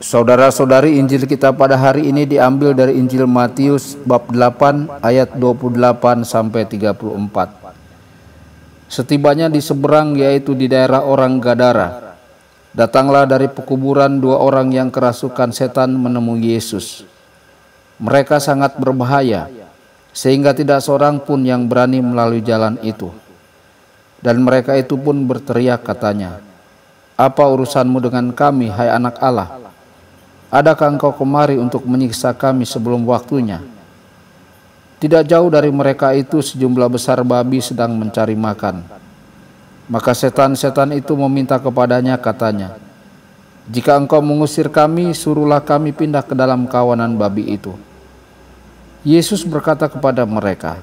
Saudara-saudari, Injil kita pada hari ini diambil dari Injil Matius bab 8 ayat 28 sampai 34. Setibanya di seberang, yaitu di daerah orang Gadara, datanglah dari pekuburan dua orang yang kerasukan setan menemui Yesus. Mereka sangat berbahaya, sehingga tidak seorang pun yang berani melalui jalan itu. Dan mereka itu pun berteriak katanya, "Apa urusanmu dengan kami, hai anak Allah? Adakah engkau kemari untuk menyiksa kami sebelum waktunya?" Tidak jauh dari mereka itu sejumlah besar babi sedang mencari makan. Maka setan-setan itu meminta kepadanya katanya, "Jika engkau mengusir kami, suruhlah kami pindah ke dalam kawanan babi itu." Yesus berkata kepada mereka,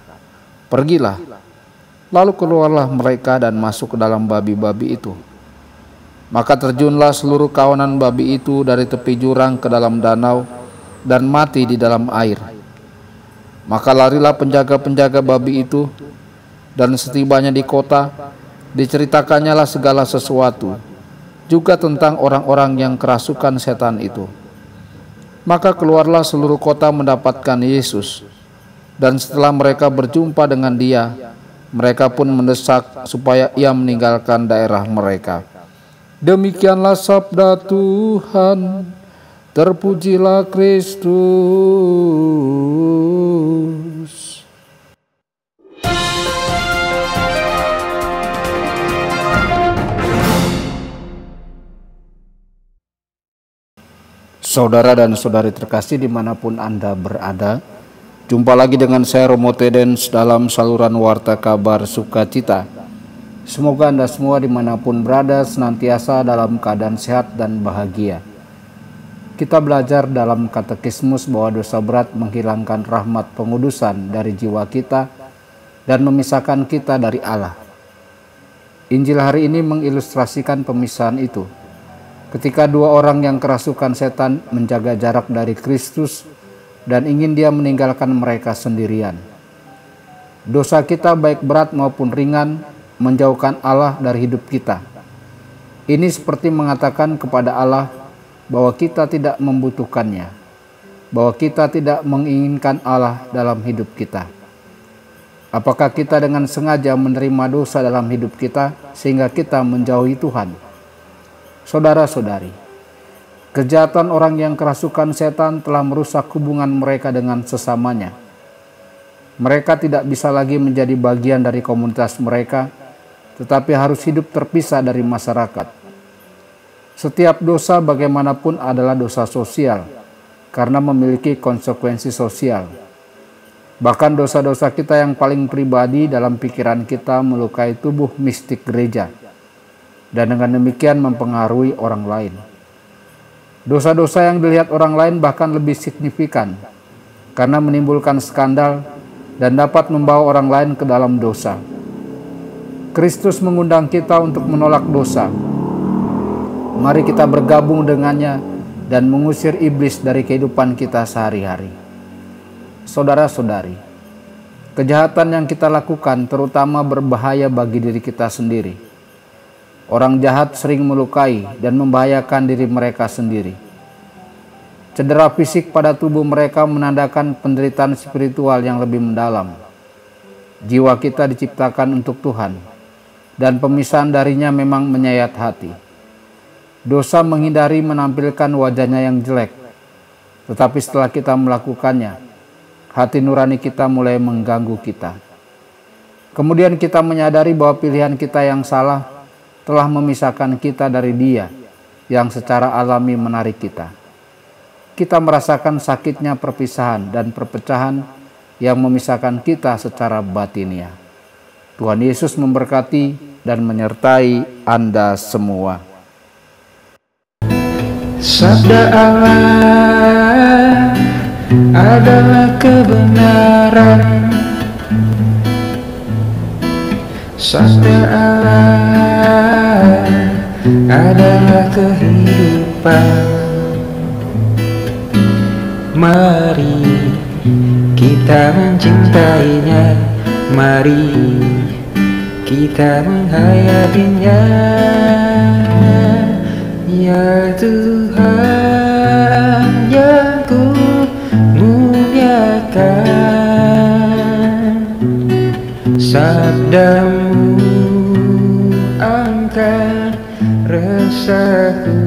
"Pergilah." Lalu keluarlah mereka dan masuk ke dalam babi-babi itu. Maka terjunlah seluruh kawanan babi itu dari tepi jurang ke dalam danau dan mati di dalam air. Maka larilah penjaga-penjaga babi itu, dan setibanya di kota, diceritakannya lah segala sesuatu, juga tentang orang-orang yang kerasukan setan itu. Maka keluarlah seluruh kota mendapatkan Yesus, dan setelah mereka berjumpa dengan Dia, mereka pun mendesak supaya Ia meninggalkan daerah mereka. Demikianlah sabda Tuhan. Terpujilah Kristus. Saudara dan saudari terkasih dimanapun Anda berada, jumpa lagi dengan saya Romo Tedens dalam saluran Warta Kabar Sukacita. Semoga Anda semua dimanapun berada senantiasa dalam keadaan sehat dan bahagia. Kita belajar dalam katekismus bahwa dosa berat menghilangkan rahmat pengudusan dari jiwa kita dan memisahkan kita dari Allah. Injil hari ini mengilustrasikan pemisahan itu. Ketika dua orang yang kerasukan setan menjaga jarak dari Kristus dan ingin Dia meninggalkan mereka sendirian. Dosa kita baik berat maupun ringan menjauhkan Allah dari hidup kita. Ini seperti mengatakan kepada Allah bahwa kita tidak membutuhkannya, bahwa kita tidak menginginkan Allah dalam hidup kita. Apakah kita dengan sengaja menerima dosa dalam hidup kita sehingga kita menjauhi Tuhan? Saudara-saudari, kejahatan orang yang kerasukan setan telah merusak hubungan mereka dengan sesamanya. Mereka tidak bisa lagi menjadi bagian dari komunitas mereka, tetapi harus hidup terpisah dari masyarakat. Setiap dosa bagaimanapun adalah dosa sosial, karena memiliki konsekuensi sosial. Bahkan dosa-dosa kita yang paling pribadi dalam pikiran kita melukai tubuh mistik gereja, dan dengan demikian mempengaruhi orang lain. Dosa-dosa yang dilihat orang lain bahkan lebih signifikan, karena menimbulkan skandal dan dapat membawa orang lain ke dalam dosa. Kristus mengundang kita untuk menolak dosa. Mari kita bergabung dengannya dan mengusir iblis dari kehidupan kita sehari-hari. Saudara-saudari, kejahatan yang kita lakukan terutama berbahaya bagi diri kita sendiri. Orang jahat sering melukai dan membahayakan diri mereka sendiri. Cedera fisik pada tubuh mereka menandakan penderitaan spiritual yang lebih mendalam. Jiwa kita diciptakan untuk Tuhan, dan pemisahan darinya memang menyayat hati. Dosa menghindari menampilkan wajahnya yang jelek, tetapi setelah kita melakukannya, hati nurani kita mulai mengganggu kita. Kemudian kita menyadari bahwa pilihan kita yang salah telah memisahkan kita dari Dia yang secara alami menarik kita. Kita merasakan sakitnya perpisahan dan perpecahan yang memisahkan kita secara batiniah. Tuhan Yesus memberkati dan menyertai Anda semua. Sabda Allah adalah kebenaran. Sabda Allah adalah kehidupan. Mari kita mencintainya, mari kita menghayatinya. Ya Tuhan, padamu, angkat resahku